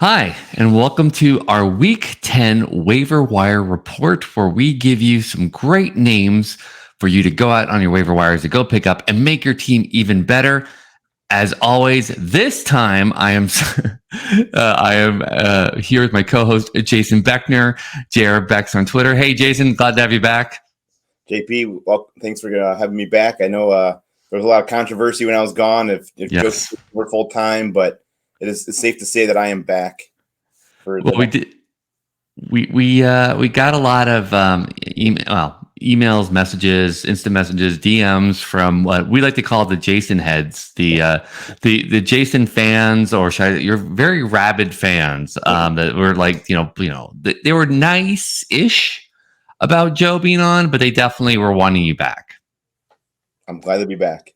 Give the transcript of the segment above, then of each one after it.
Hi, and welcome to our Week 10 Waiver Wire report, where we give you some great names for you to go out on your waiver wires to go pick up and make your team even better. As always, this time I am here with my co-host Jason Beckner, JR Becks on Twitter. Hey, Jason, glad to have you back. JP, well, thanks for having me back. I know there was a lot of controversy when I was gone. If Yes. just we're full time, but it's safe to say that I am back. We did. We got a lot of emails, messages, instant messages, DMs from what we like to call the Jason heads, the Jason fans, or you're very rabid fans that were like, they were nice-ish about Joe being on, but they definitely were wanting you back. I'm glad to be back.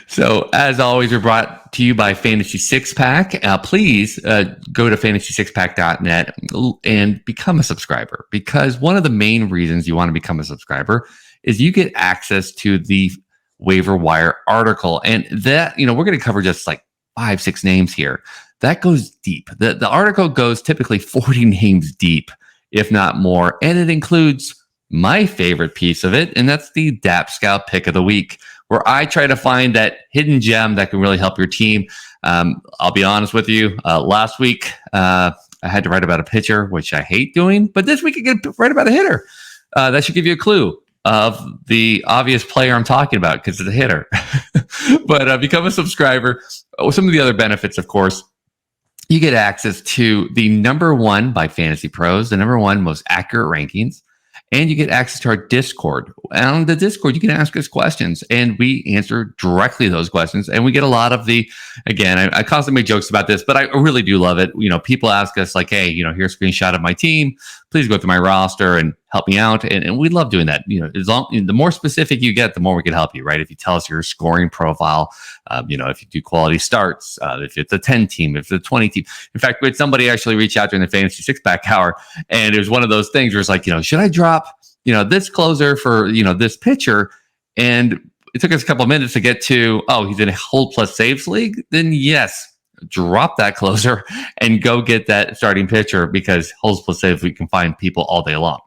So, as always, we're brought to you by Fantasy Six Pack. Please go to fantasy6pack.net and become a subscriber, because one of the main reasons you want to become a subscriber is you get access to the Waiver Wire article. And that, we're going to cover just like 5-6 names here. That goes deep. The article goes typically 40 names deep, if not more. And it includes my favorite piece of it, and that's the Dapscout pick of the week, where I try to find that hidden gem that can really help your team. I'll be honest with you. Last week, I had to write about a pitcher, which I hate doing. But this week, I get to write about a hitter. That should give you a clue of the obvious player I'm talking about, because it's a hitter. But become a subscriber. Some of the other benefits, of course, you get access to the number one by Fantasy Pros, the number one most accurate rankings. And you get access to our Discord. On the Discord, you can ask us questions, and we answer directly those questions. And we get a lot of I constantly make jokes about this, but I really do love it. People ask us like, hey, here's a screenshot of my team. Please go through my roster and help me out. And we love doing that. The more specific you get, the more we can help you, right? If you tell us your scoring profile, if you do quality starts, if it's a 10 team, if it's a 20 team. In fact, we had somebody actually reach out during the Fantasy Six Pack Hour, and it was one of those things where it's like, should I drop, this closer for, this pitcher? And it took us a couple of minutes to get to, he's in a hold plus saves league. Then yes, drop that closer and go get that starting pitcher, because holds plus saves, we can find people all day long.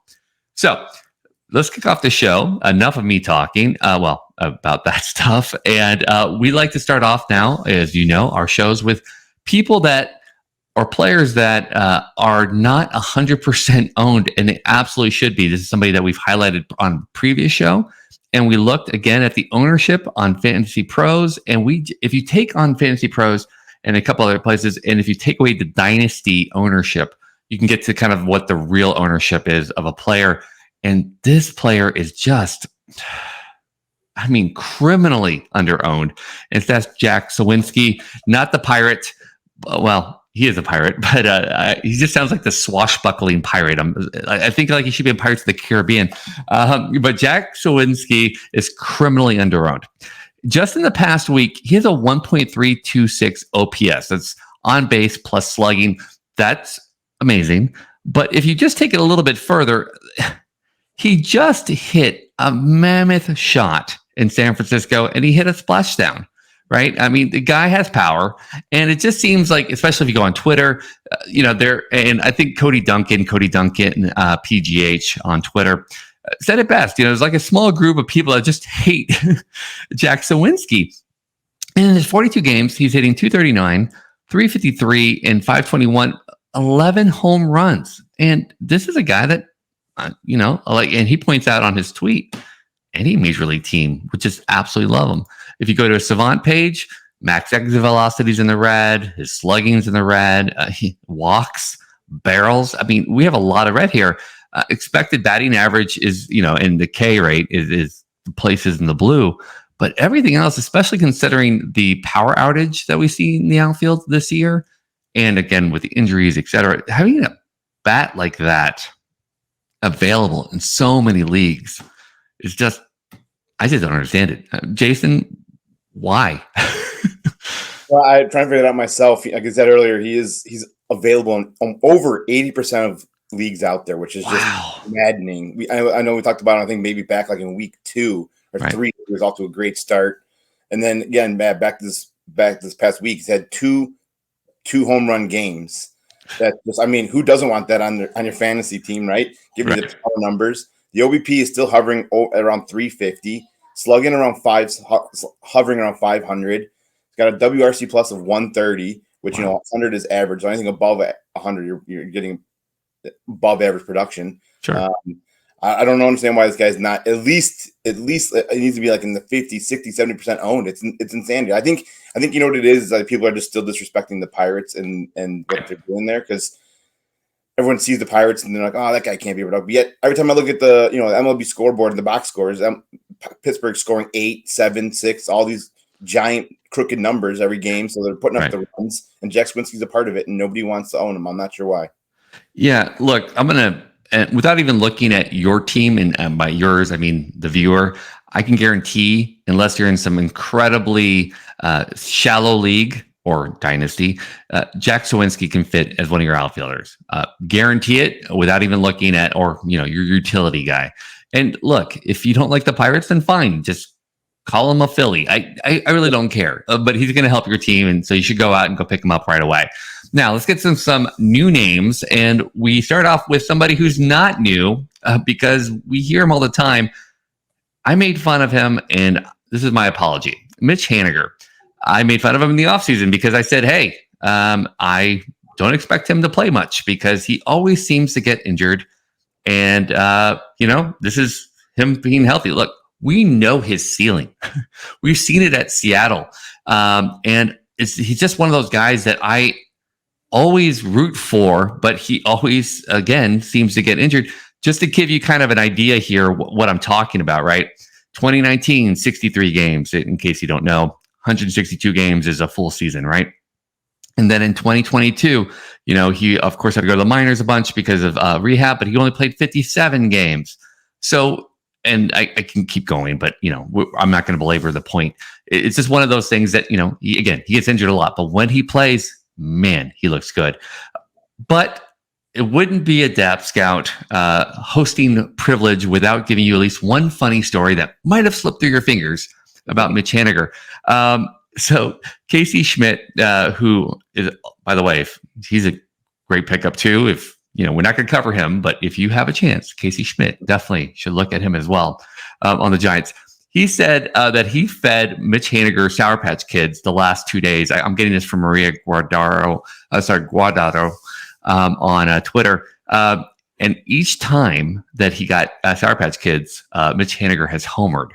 So let's kick off the show. Enough of me talking, about that stuff. And we like to start off now, as you know, our shows with people that or players that are not 100% owned, and it absolutely should be. This is somebody that we've highlighted on the previous show, and we looked again at the ownership on Fantasy Pros. And if you take on Fantasy Pros and a couple other places, and if you take away the dynasty ownership, you can get to kind of what the real ownership is of a player. And this player is just, criminally underowned. And that's Jack Suwinski, not the Pirate. Well, he is a pirate, but he just sounds like the swashbuckling pirate. I think like he should be in Pirates of the Caribbean. But Jack Suwinski is criminally underowned. Just in the past week, he has a 1.326 OPS. That's on base plus slugging. That's amazing. But if you just take it a little bit further, he just hit a mammoth shot in San Francisco, and he hit a splashdown. Right? The guy has power, and it just seems like, especially if you go on Twitter, and I think Cody Duncan, PGH on Twitter, said it best. There's like a small group of people that just hate Jack Suwinski. And in his 42 games, he's hitting 239, 353, and 521, 11 home runs. And this is a guy that, and he points out on his tweet, any major league team would just absolutely love him. If you go to a Savant page, max exit velocity's in the red, his slugging's in the red, he walks, barrels. We have a lot of red here. Expected batting average is, and the K rate is places in the blue. But everything else, especially considering the power outage that we see in the outfield this year, and again with the injuries, et cetera, having a bat like that available in so many leagues is just, I just don't understand it. Jason, why? Well, I tried to figure it out myself. Like I said earlier, he's available in over 80% of leagues out there, which is just maddening. I know we talked about it, I think maybe back like in week 2 or 3, he was off to a great start. And then again, back this past week, he's had 2 2 home run games. That just, I mean, who doesn't want that on your fantasy team, right? Give me the power numbers. The OBP is still hovering around 350, slugging around hovering around 500. He's got a WRC plus of 130, which 100 is average. So anything above 100, you're getting above average production. Sure. I don't understand why this guy's not at least it needs to be like in the 50, 60, 70% owned. It's insanity. I think you know what it is that people are just still disrespecting the Pirates and what they're doing there, because everyone sees the Pirates and they're like, oh, that guy can't be productive. But yet every time I look at the MLB scoreboard and the box scores, Pittsburgh scoring 8, 7, 6, all these giant crooked numbers every game. So they're putting up the runs, and Jack Suwinski's a part of it, and nobody wants to own him. I'm not sure why. Yeah, look, I'm gonna. And without even looking at your team, and by yours, I mean the viewer, I can guarantee, unless you're in some incredibly shallow league or dynasty, Jack Suwinski can fit as one of your outfielders. Guarantee it without even looking at, or your utility guy. And look, if you don't like the Pirates, then fine, just call him a Philly. I really don't care, but he's going to help your team, and so you should go out and go pick him up right away. Now, let's get some new names, and we start off with somebody who's not new because we hear him all the time. I made fun of him, and this is my apology. Mitch Haniger. I made fun of him in the offseason because I said, hey, I don't expect him to play much because he always seems to get injured, and, this is him being healthy. Look, we know his ceiling. We've seen it at Seattle, and he's just one of those guys that I always root for, but he always, again, seems to get injured. Just to give you kind of an idea here, what I'm talking about, right? 2019, 63 games, in case you don't know. 162 games is a full season, right? And then in 2022, he, of course, had to go to the minors a bunch because of rehab, but he only played 57 games. So, and I can keep going, but, I'm not going to belabor the point. It's just one of those things that, he gets injured a lot, but when he plays, man, he looks good. But it wouldn't be a Dapscout hosting privilege without giving you at least one funny story that might have slipped through your fingers about Mitch Haniger. So Casey Schmidt, who is, by the way, he's a great pickup too. If we're not going to cover him, but if you have a chance, Casey Schmidt definitely should look at him as well on the Giants. He said that he fed Mitch Haniger Sour Patch Kids the last 2 days. I'm getting this from Maria Guardado on Twitter. And each time that he got Sour Patch Kids, Mitch Haniger has homered.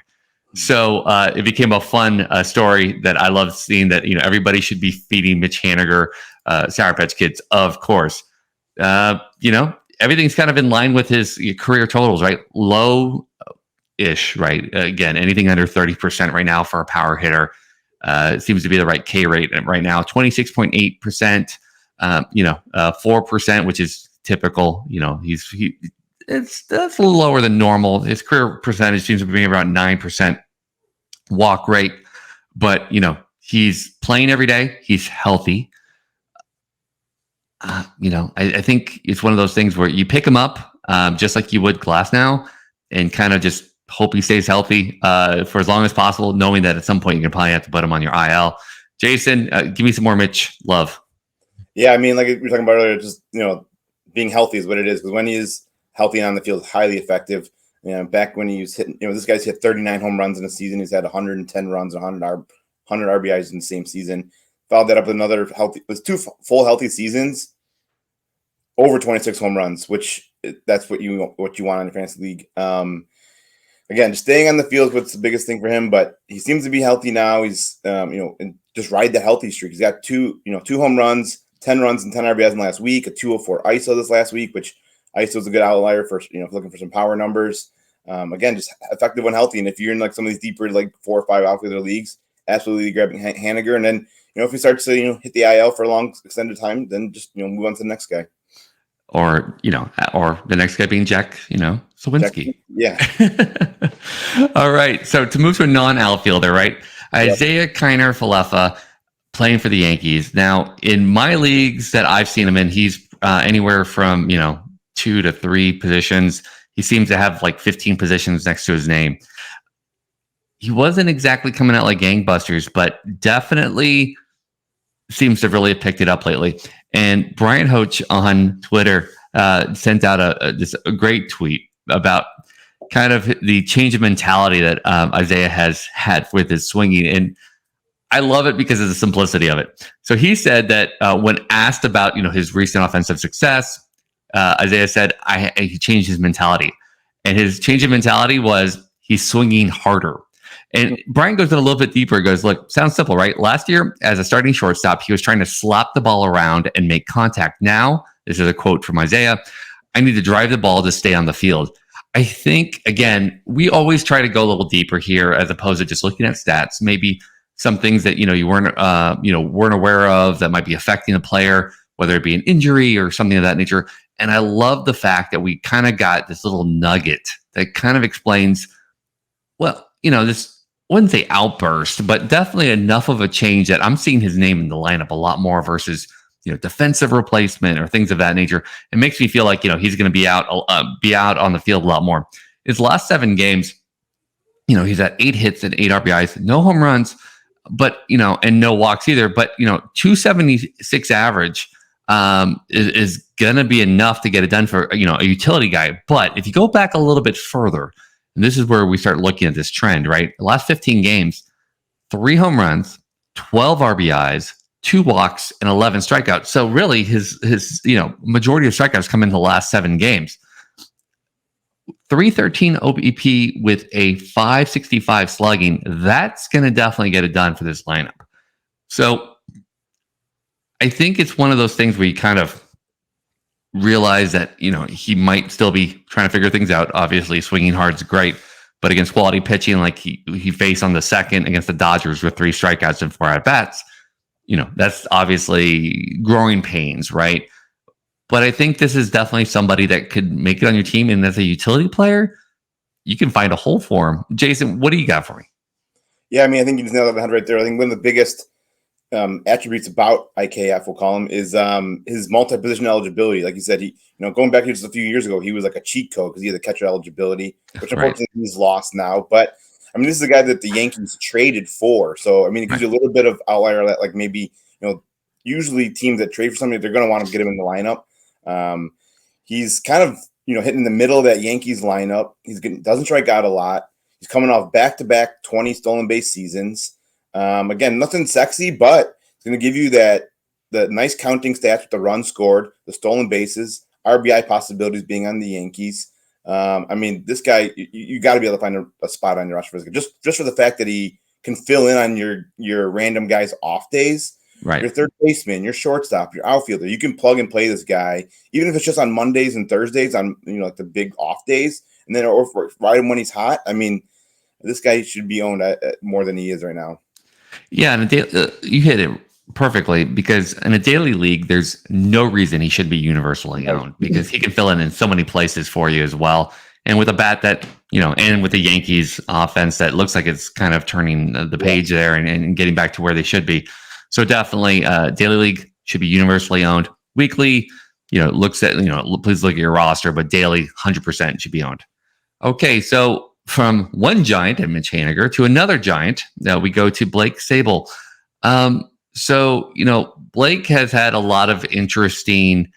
So it became a fun story that I love seeing, that everybody should be feeding Mitch Haniger Sour Patch Kids, of course. Everything's kind of in line with his career totals, right? Low-ish, right? Again, anything under 30% right now for a power hitter seems to be the right K rate right now. 26.8%, 4%, which is typical. That's a little lower than normal. His career percentage seems to be around 9% walk rate, but he's playing every day. He's healthy. I think it's one of those things where you pick him up just like you would Glasnow and kind of just hope he stays healthy for as long as possible, knowing that at some point you're going to probably have to put him on your IL. Jason, give me some more Mitch love. Yeah, I mean, like we were talking about earlier, just, being healthy is what it is, because when he is healthy on the field, highly effective. Back when he was hitting, this guy's hit 39 home runs in a season. He's had 110 runs, 100 RBIs in the same season. Followed that up with another healthy, it was 2 full healthy seasons, over 26 home runs, which that's what you want in a fantasy league. Again, just staying on the field is what's the biggest thing for him, but he seems to be healthy now. He's, and just ride the healthy streak. He's got 2 home runs, 10 runs and 10 RBIs in the last week, a 204 ISO this last week, which ISO is a good outlier for, looking for some power numbers. Again, just effective when healthy. And if you're in like some of these deeper, like 4 or 5 outfielder leagues, absolutely grabbing Haniger. And then, if he starts to, hit the IL for a long extended time, then just, move on to the next guy. Or, or the next guy being Jack, Suwinski. Yeah. All right. So to move to a non-outfielder, right? Isiah Kiner-Falefa playing for the Yankees. Now, in my leagues that I've seen him in, he's anywhere from, 2 to 3 positions. He seems to have like 15 positions next to his name. He wasn't exactly coming out like gangbusters, but definitely seems to really have picked it up lately. And Brian Hoach on Twitter sent out a great tweet about kind of the change of mentality that Isiah has had with his swinging. And I love it because of the simplicity of it. So he said that when asked about, his recent offensive success, Isiah said he changed his mentality. And his change of mentality was he's swinging harder. And Brian goes in a little bit deeper. He goes, look, sounds simple, right? Last year, as a starting shortstop, he was trying to slap the ball around and make contact. Now, this is a quote from Isiah, I need to drive the ball to stay on the field. I think, again, we always try to go a little deeper here as opposed to just looking at stats. Maybe some things that, you weren't aware of that might be affecting the player, whether it be an injury or something of that nature. And I love the fact that we kind of got this little nugget that kind of explains, well, this wouldn't say outburst, but definitely enough of a change that I'm seeing his name in the lineup a lot more versus, defensive replacement or things of that nature. It makes me feel like, he's going to be out on the field a lot more. His last 7 games, he's at 8 hits and 8 RBIs, no home runs, but, and no walks either. But, 276 average is going to be enough to get it done for, a utility guy. But if you go back a little bit further, and this is where we start looking at this trend, right? The last 15 games, 3 home runs, 12 RBIs, 2 walks, and 11 strikeouts. So really his majority of strikeouts come in the last 7 games. 313 OBP with a 565 slugging. That's going to definitely get it done for this lineup. So I think it's one of those things where you kind of realize that, he might still be trying to figure things out. Obviously, swinging hard is great, but against quality pitching like he faced on the second against the Dodgers with 3 strikeouts and 4 at-bats, that's obviously growing pains, right? But I think this is definitely somebody that could make it on your team, and as a utility player, you can find a hole for him. Jason, what do you got for me? Yeah, I think you just nailed it on the head right there. I think one of the biggest attributes about IKF, we'll call him, is his multi-position eligibility. Like you said, he, going back just a few years ago, he was like a cheat code because he had the catcher eligibility, which unfortunately he's lost now. But this is a guy that the Yankees traded for. So it gives you a little bit of outlier that, like, maybe, usually teams that trade for somebody, they're going to want to get him in the lineup. He's kind of, hitting in the middle of that Yankees lineup. Doesn't strike out a lot. He's coming off back-to-back 20 stolen base seasons. Again, nothing sexy, but it's going to give you the nice counting stats with the runs scored, the stolen bases, RBI possibilities being on the Yankees. This guy, you got to be able to find a spot on your roster for this guy. Just for the fact that he can fill in on your random guys' off days. Right. Your third baseman, your shortstop, your outfielder. You can plug and play this guy, even if it's just on Mondays and Thursdays on like the big off days, and then or right when he's hot. This guy should be owned at more than he is right now. Yeah, and you hit it perfectly, because in a daily league, there's no reason he should be universally owned, because he can fill in so many places for you as well. And with a bat that, and with the Yankees offense that looks like it's kind of turning the page there and getting back to where they should be. So definitely daily league should be universally owned. Weekly, looks at, please look at your roster, but daily 100% should be owned. Okay, so from one giant at Mitch Haniger to another giant, we go to Blake Sabol. So, Blake has had a lot of interesting,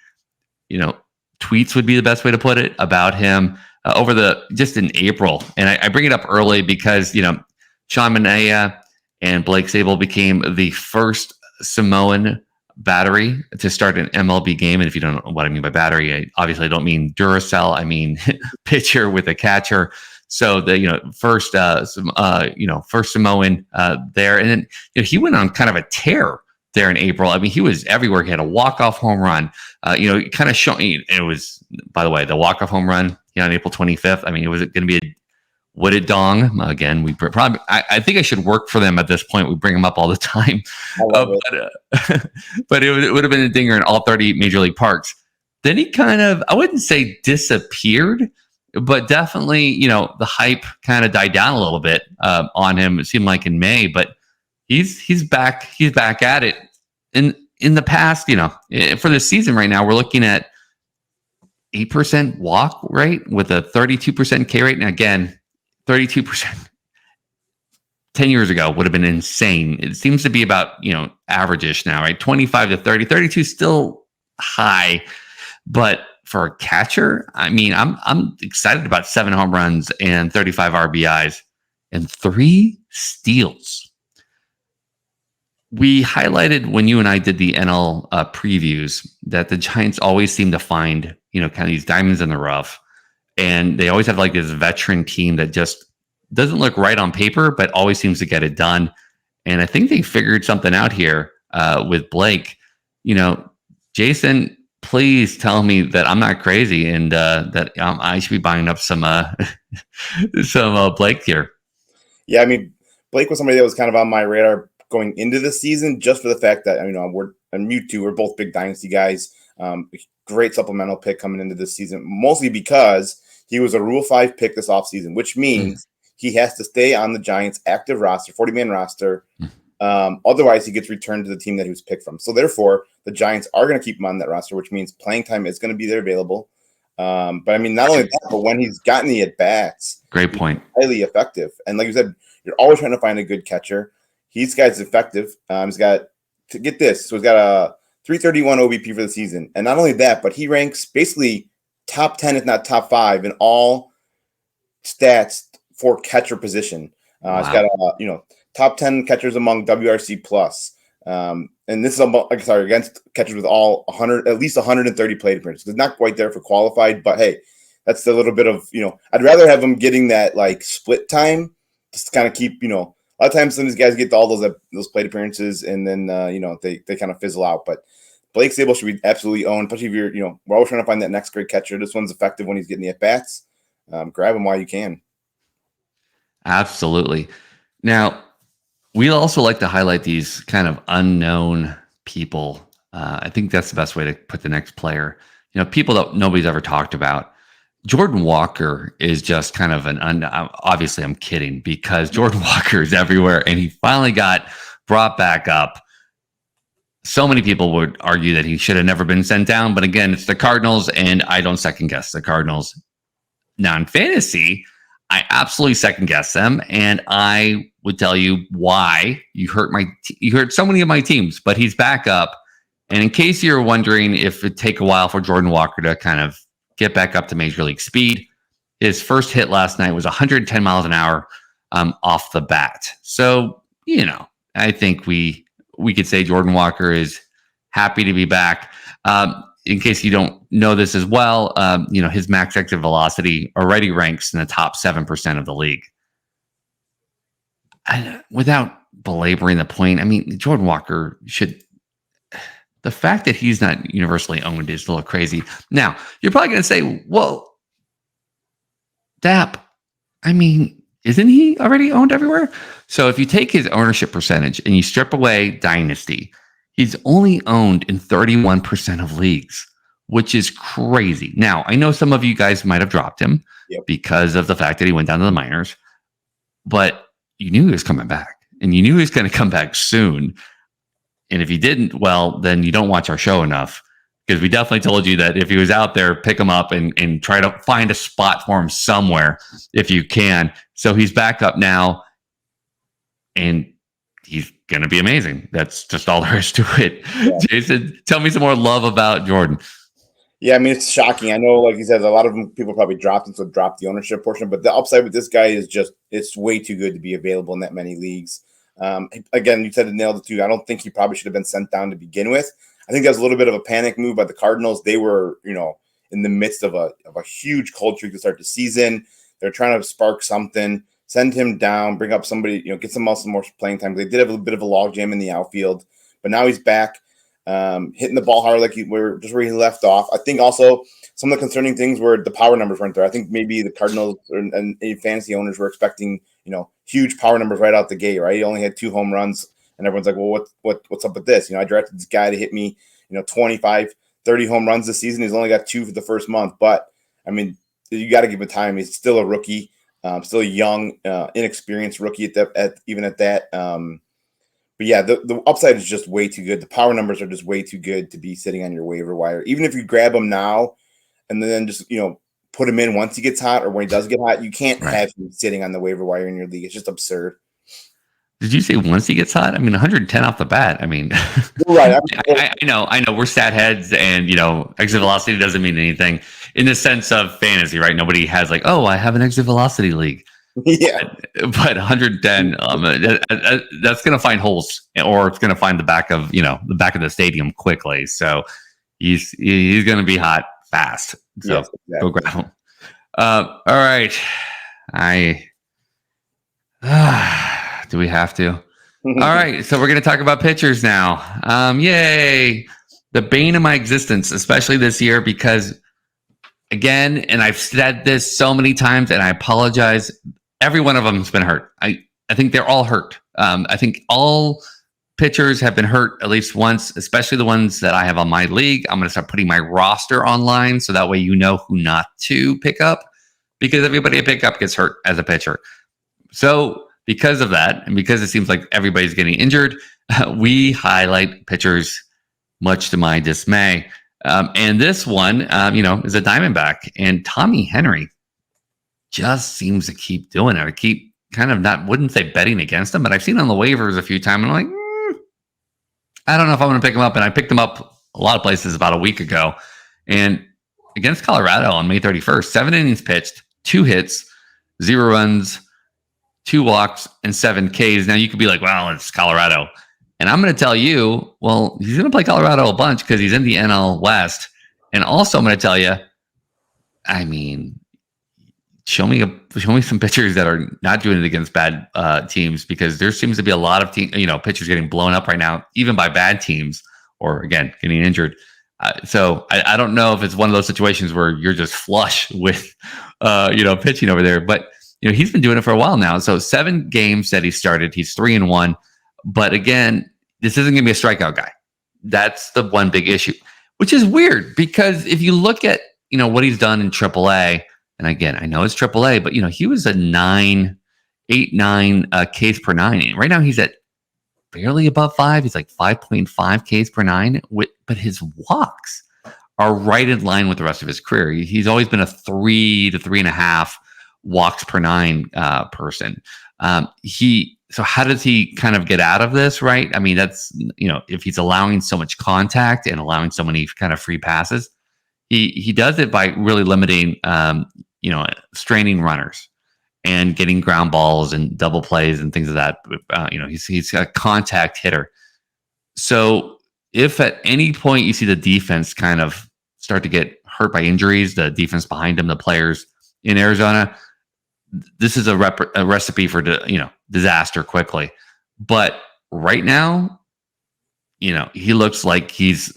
tweets would be the best way to put it, about him just in April. And I bring it up early because, Sean Manaea and Blake Sabol became the first Samoan battery to start an MLB game. And if you don't know what I mean by battery, I obviously don't mean Duracell. I mean pitcher with a catcher. So the first Samoan there, and then he went on kind of a tear there in April. He was everywhere. He had a walk-off home run. Kind of showing. It was, by the way, the walk-off home run on April 25th. It was going to be a wooded dong again. We probably. I think I should work for them at this point. We bring them up all the time. But it would have been a dinger in all 30 major league parks. Then he kind of, I wouldn't say disappeared, but definitely, the hype kind of died down a little bit on him. It seemed like in May, but he's back. He's back at it. In the past, for the season right now, we're looking at 8% walk rate with a 32% K rate. And again, 32%. 10 years ago would have been insane. It seems to be about, average-ish now, right? 25 to 30, 32 still high, but for a catcher, I mean, I'm excited about 7 home runs and 35 RBIs and 3 steals. We highlighted when you and I did the NL previews that the Giants always seem to find, kind of these diamonds in the rough, and they always have like this veteran team that just doesn't look right on paper, but always seems to get it done. And I think they figured something out here with Blake. Jason, please tell me that I'm not crazy and that I should be buying up some Blake here. Yeah, I mean, Blake was somebody that was kind of on my radar going into the season, just for the fact that we're both big dynasty guys. Great supplemental pick coming into this season, mostly because he was a Rule 5 pick this offseason, which means he has to stay on the Giants' active roster, 40-man roster. Otherwise, he gets returned to the team that he was picked from. So therefore, the Giants are going to keep him on that roster, which means playing time is going to be there available. But I mean, not only that, but when he's gotten the at-bats, great point, highly effective. And like you said, you're always trying to find a good catcher. He's effective. He's got, to get this, so he's got a 331 OBP for the season. And not only that, but he ranks basically top 10, if not top 5, in all stats for catcher position. Wow. He's got top 10 catchers among WRC plus. And this is against catchers with at least 130 plate appearances. It's not quite there for qualified, but hey, that's a little bit of, I'd rather have him getting that like split time just to kind of keep, a lot of times some of these guys get all those plate appearances and then, they kind of fizzle out. But Blake Sabol should be absolutely owned, especially if you're, we're always trying to find that next great catcher. This one's effective when he's getting the at-bats. Grab him while you can. Absolutely. Now, we also like to highlight these kind of unknown people. I think that's the best way to put the next player. People that nobody's ever talked about. Jordan Walker is just kind of obviously I'm kidding, because Jordan Walker is everywhere and he finally got brought back up. So many people would argue that he should have never been sent down, but again, it's the Cardinals and I don't second guess the Cardinals. Now in fantasy, I absolutely second guess them, and I would tell you why. You hurt so many of my teams, but he's back up. And in case you're wondering if it'd take a while for Jordan Walker to kind of get back up to major league speed, his first hit last night was 110 miles an hour off the bat. So, I think we could say Jordan Walker is happy to be back. In case you don't know this as well, his max exit velocity already ranks in the top 7% of the league. Without belaboring the point, I mean, Jordan Walker should. The fact that he's not universally owned is a little crazy. Now, you're probably going to say, well, Dap, I mean, isn't he already owned everywhere? So if you take his ownership percentage and you strip away Dynasty, he's only owned in 31% of leagues, which is crazy. Now, I know some of you guys might have dropped him because of the fact that he went down to the minors, but you knew he was coming back, and you knew he was going to come back soon. And if you didn't, well, then you don't watch our show enough, because we definitely told you that if he was out there, pick him up and try to find a spot for him somewhere if you can. So he's back up now, and he's going to be amazing. That's just all there is to it. Yeah. Jason, tell me some more love about Jordan. Yeah, I mean, it's shocking. I know, like you said, a lot of them people probably dropped him, so dropped the ownership portion. But the upside with this guy is just, it's way too good to be available in that many leagues. Again, you said it nailed it too. I don't think he probably should have been sent down to begin with. I think that was a little bit of a panic move by the Cardinals. They were, in the midst of a huge cold streak to start the season. They're trying to spark something, send him down, bring up somebody, get some more playing time. They did have a bit of a logjam in the outfield, but now he's back, hitting the ball hard where he left off. I think also some of the concerning things were the power numbers weren't there. I think maybe the Cardinals and fantasy owners were expecting, huge power numbers right out the gate, right? He only had 2 home runs, and everyone's like, well, what's up with this? I drafted this guy to hit me, 25, 30 home runs this season. He's only got 2 for the first month, but I mean, you got to give him time. He's still a rookie, still a young, inexperienced rookie at that. But yeah, the upside is just way too good. The power numbers are just way too good to be sitting on your waiver wire. Even if you grab him now and then just, put him in once he gets hot or when he does get hot, you can't have him sitting on the waiver wire in your league. It's just absurd. Did you say once he gets hot? I mean, 110 off the bat. I mean, You're right. I know we're stat heads, and exit velocity doesn't mean anything in the sense of fantasy, right? Nobody has like, oh, I have an exit velocity league. Yeah, but 110, that's going to find holes, or it's going to find the back of the stadium quickly. So he's going to be hot fast. So yes, exactly. Go grab him. All right, do we have to? All right, so we're going to talk about pitchers now. Yay! The bane of my existence, especially this year, because again, and I've said this so many times, and I apologize. Every one of them has been hurt. I think they're all hurt. I think all pitchers have been hurt at least once, especially the ones that I have on my league. I'm going to start putting my roster online so that way you know who not to pick up, because everybody I pick up gets hurt as a pitcher. So because of that, and because it seems like everybody's getting injured, we highlight pitchers, much to my dismay. And this one, is a Diamondback, and Tommy Henry just seems to keep doing it. I keep kind of wouldn't say betting against him, but I've seen him on the waivers a few times, and I'm like, I don't know if I'm going to pick him up. And I picked him up a lot of places about a week ago, and against Colorado on May 31st, 7 innings pitched, 2 hits, 0 runs, 2 walks, and 7 Ks. Now you could be like, well, it's Colorado. And I'm going to tell you, well, he's going to play Colorado a bunch because he's in the NL West. And also I'm going to tell you, I mean, show me some pitchers that are not doing it against bad teams, because there seems to be a lot of pitchers getting blown up right now, even by bad teams, or again, getting injured. So I don't know if it's one of those situations where you're just flush with, pitching over there, but he's been doing it for a while now. So 7 games that he started, he's 3-1. But again, this isn't going to be a strikeout guy. That's the one big issue, which is weird, because if you look at, what he's done in AAA, and again, I know it's AAA, but he was a 9 Ks per 9. Right now he's at barely above 5. He's like 5.5 Ks per 9, but his walks are right in line with the rest of his career. He's always been a 3 to 3.5 walks per 9 person. So how does he kind of get out of this, right? I mean, that's, if he's allowing so much contact and allowing so many kind of free passes, he does it by really limiting, straining runners and getting ground balls and double plays and things of that. He's a contact hitter. So if at any point you see the defense kind of start to get hurt by injuries, the defense behind him, the players in Arizona, this is a recipe for disaster quickly. But right now, he looks like he's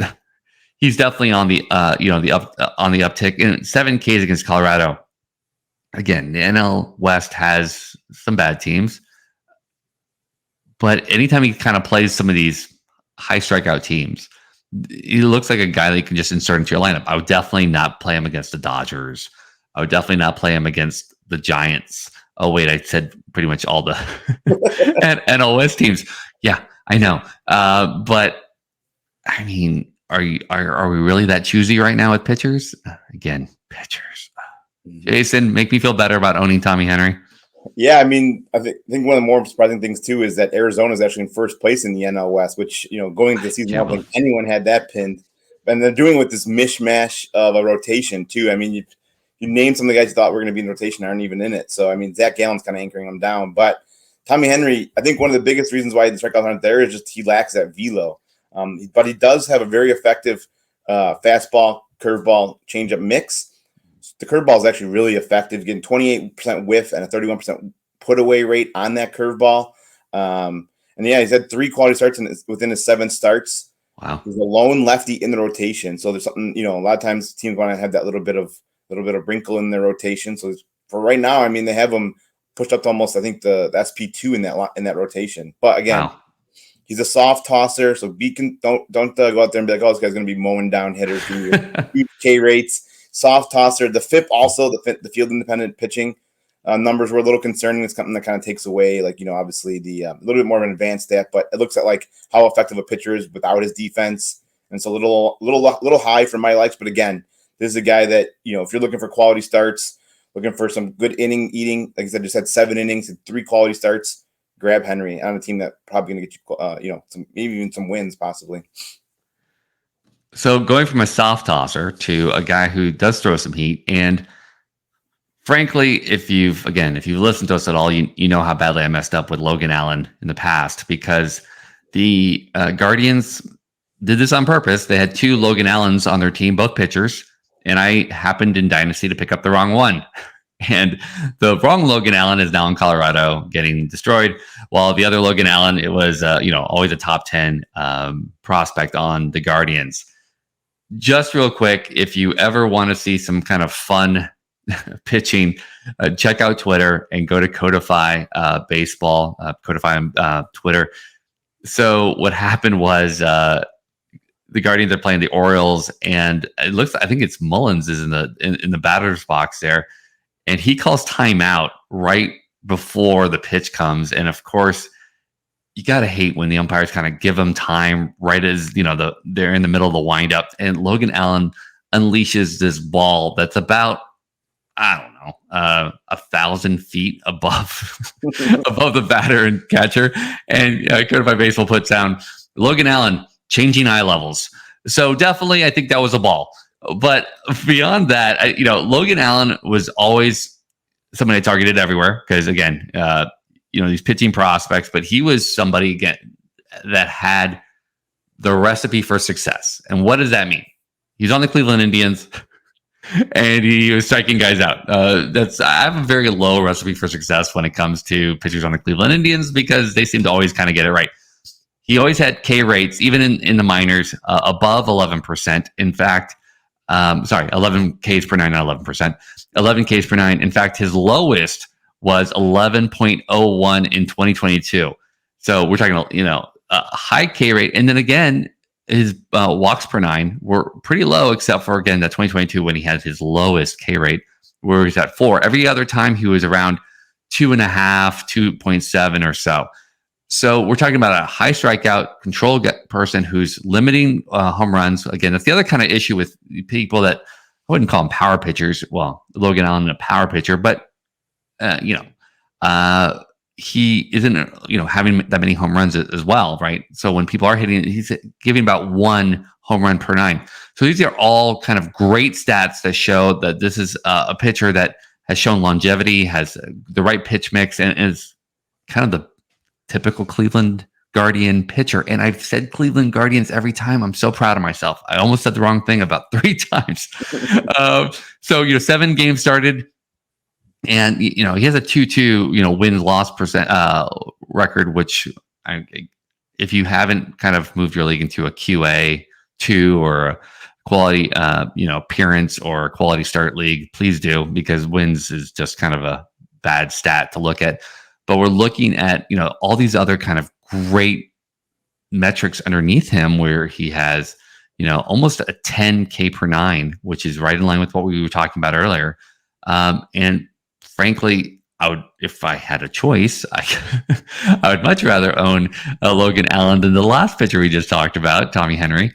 definitely on the on the uptick. And 7 Ks against Colorado. Again, the NL West has some bad teams, but anytime he kind of plays some of these high strikeout teams, he looks like a guy that you can just insert into your lineup. I would definitely not play him against the Dodgers. I would definitely not play him against the Giants. Oh wait, I said pretty much all the NL West teams. Yeah, I know. But I mean, are we really that choosy right now with pitchers? Again, pitchers. Jason, make me feel better about owning Tommy Henry. Yeah, I mean, I think one of the more surprising things too is that Arizona is actually in first place in the NL West, which going into the season, I don't think anyone had that pinned. And they're doing with this mishmash of a rotation too. I mean, you name some of the guys you thought were going to be in the rotation aren't even in it. So I mean, Zach Gallen's kind of anchoring them down. But Tommy Henry, I think one of the biggest reasons why the strikeouts aren't there is just he lacks that velo. But he does have a very effective fastball, curveball, changeup mix. The curveball is actually really effective, getting 28% whiff and a 31% put away rate on that curveball. And yeah, he's had 3 quality starts within his 7 starts. Wow. He's a lone lefty in the rotation. So there's something, a lot of times teams want to have that little bit of wrinkle in their rotation. So for right now, I mean, they have him pushed up to almost, I think, the SP2 in that rotation. But again, he's a soft tosser. So don't go out there and be like, oh, this guy's going to be mowing down hitters, huge K rates. Soft tosser. The FIP also, the field independent pitching numbers were a little concerning. It's something that kind of takes away, obviously the a little bit more of an advanced stat, but it looks at how effective a pitcher is without his defense. And so a little high for my likes. But again, this is a guy that, if you're looking for quality starts, looking for some good inning eating, like I said, just had 7 innings and 3 quality starts, grab Henry on a team that probably going to get you, maybe even some wins possibly. So going from a soft tosser to a guy who does throw some heat, and frankly, if you've listened to us at all, you know how badly I messed up with Logan Allen in the past, because the Guardians did this on purpose. They had 2 Logan Allens on their team, both pitchers, and I happened in Dynasty to pick up the wrong one. And the wrong Logan Allen is now in Colorado getting destroyed, while the other Logan Allen, it was always a top 10 prospect on the Guardians. Just real quick, if you ever want to see some kind of fun pitching, check out Twitter and go to Codify Baseball, Codify Twitter. So what happened was the Guardians are playing the Orioles, and I think it's Mullins is in the batter's box there, and he calls timeout right before the pitch comes. And of course, you got to hate when the umpires kind of give them time right as they're in the middle of the windup, and Logan Allen unleashes this ball that's about, I don't know, 1,000 feet above above the batter and catcher. And Codified Baseball puts down Logan Allen changing eye levels. So definitely, I think that was a ball. But beyond that, Logan Allen was always somebody I targeted everywhere because, again, these pitching prospects. But he was somebody, again, that had the recipe for success. And what does that mean? He's on the Cleveland Indians. And he was striking guys out. I have a very low recipe for success when it comes to pitchers on the Cleveland Indians because they seem to always kind of get it right. He always had K rates, even in the minors, above 11%. In fact, 11 Ks per nine, not 11%. 11 Ks per nine. In fact, his lowest was 11.01 in 2022. So we're talking about, a high K rate. And then again, his walks per nine were pretty low, except for, again, that 2022 when he had his lowest K rate, where he's at 4. Every other time he was around 2.5, 2.7 or so. So we're talking about a high strikeout control person who's limiting home runs. Again, that's the other kind of issue with people that I wouldn't call them power pitchers. Well, Logan Allen, a power pitcher, but he isn't, having that many home runs as well, right? So when people are hitting, he's giving about 1 home run per 9. So these are all kind of great stats that show that this is a pitcher that has shown longevity, has the right pitch mix, and is kind of the typical Cleveland Guardian pitcher. And I've said Cleveland Guardians every time. I'm so proud of myself. I almost said the wrong thing about 3 times. So 7 games started. And, he has a 2-2, win-loss percent record, which if you haven't kind of moved your league into a QA2 or a quality, appearance or quality start league, please do, because wins is just kind of a bad stat to look at. But we're looking at, all these other kind of great metrics underneath him where he has, almost a 10 K per 9, which is right in line with what we were talking about earlier. And frankly, if I had a choice, I would much rather own Logan Allen than the last pitcher we just talked about, Tommy Henry.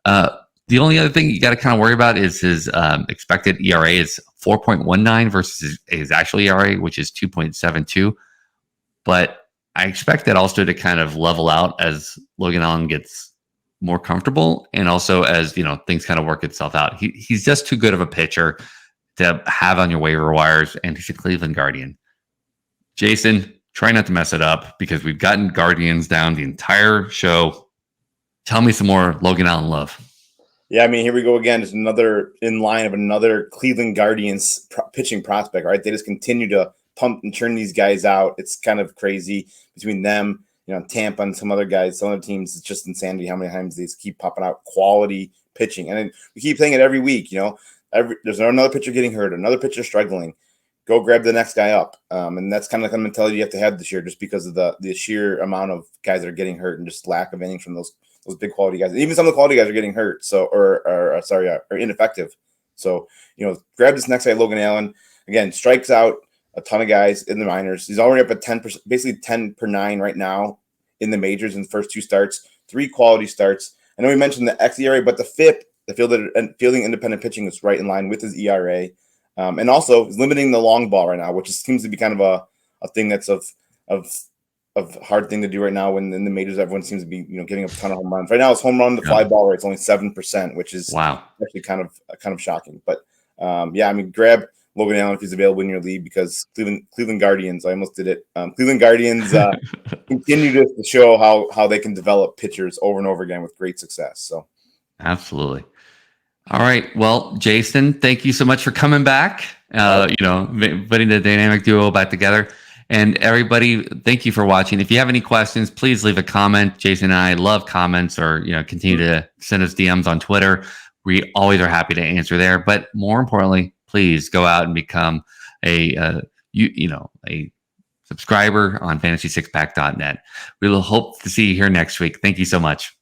The only other thing you got to kind of worry about is his expected ERA is 4.19 versus his actual ERA, which is 2.72. But I expect that also to kind of level out as Logan Allen gets more comfortable, and also as things kind of work itself out. He's just too good of a pitcher to have on your waiver wires, and he's a Cleveland Guardian. Jason, try not to mess it up because we've gotten Guardians down the entire show. Tell me some more Logan Allen love. Yeah, I mean, here we go again. Just another in line of another Cleveland Guardians pitching prospect, right? They just continue to pump and churn these guys out. It's kind of crazy between them, Tampa and some other guys. Some other teams, it's just insanity how many times they just keep popping out quality pitching. And then we keep saying it every week, there's another pitcher getting hurt, another pitcher struggling. Go grab the next guy up. And that's kind of the mentality you have to have this year just because of the sheer amount of guys that are getting hurt and just lack of innings from those big quality guys. Even some of the quality guys are getting hurt, or ineffective. So, grab this next guy, Logan Allen. Again, strikes out a ton of guys in the minors. He's already up at 10%, basically 10 per 9 right now in the majors in the first 2 starts, 3 quality starts. I know we mentioned the xERA, but the FIP, the fielding independent pitching, is right in line with his ERA. And also is limiting the long ball right now, which seems to be kind of a thing that's of hard thing to do right now when in the majors everyone seems to be getting a ton of home runs. Right now, his home run to fly ball rate's only 7%, which is actually kind of shocking. But yeah, I mean, grab Logan Allen if he's available in your league, because Cleveland Guardians, I almost did it. Cleveland Guardians continue to show how they can develop pitchers over and over again with great success. So absolutely. All right. Well, Jason, thank you so much for coming back. Putting the dynamic duo back together. And everybody, thank you for watching. If you have any questions, please leave a comment. Jason and I love comments, or continue to send us DMs on Twitter. We always are happy to answer there. But more importantly, please go out and become a subscriber on fantasy6pack.net. We will hope to see you here next week. Thank you so much.